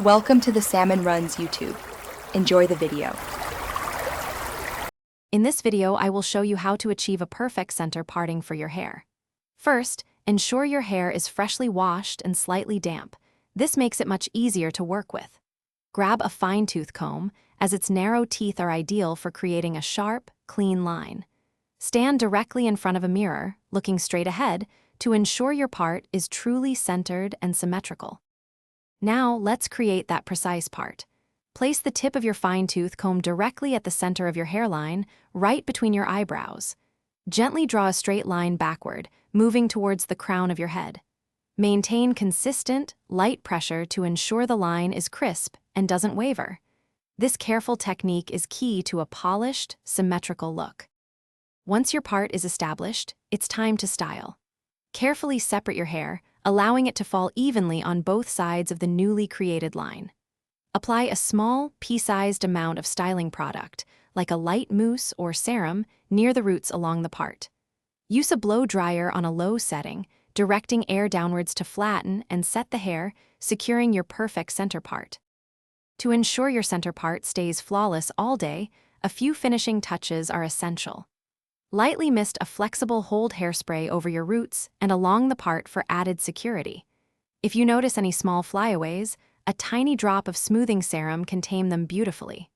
Welcome to the Salmon Runs YouTube. Enjoy the video. In this video, I will show you how to achieve a perfect center parting for your hair. First, ensure your hair is freshly washed and slightly damp. This makes it much easier to work with. Grab a fine-tooth comb, as its narrow teeth are ideal for creating a sharp, clean line. Stand directly in front of a mirror, looking straight ahead, to ensure your part is truly centered and symmetrical. Now, let's create that precise part. Place the tip of your fine-tooth comb directly at the center of your hairline, right between your eyebrows. Gently draw a straight line backward, moving towards the crown of your head. Maintain consistent, light pressure to ensure the line is crisp and doesn't waver. This careful technique is key to a polished, symmetrical look. Once your part is established, it's time to style. Carefully separate your hair, allowing it to fall evenly on both sides of the newly created line. Apply a small, pea-sized amount of styling product, like a light mousse or serum, near the roots along the part. Use a blow dryer on a low setting, directing air downwards to flatten and set the hair, securing your perfect center part. To ensure your center part stays flawless all day, a few finishing touches are essential. Lightly mist a flexible hold hairspray over your roots and along the part for added security. If you notice any small flyaways, a tiny drop of smoothing serum can tame them beautifully.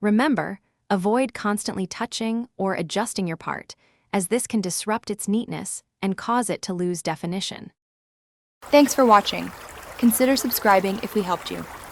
Remember, avoid constantly touching or adjusting your part, as this can disrupt its neatness and cause it to lose definition. Thanks for watching. Consider subscribing if we helped you.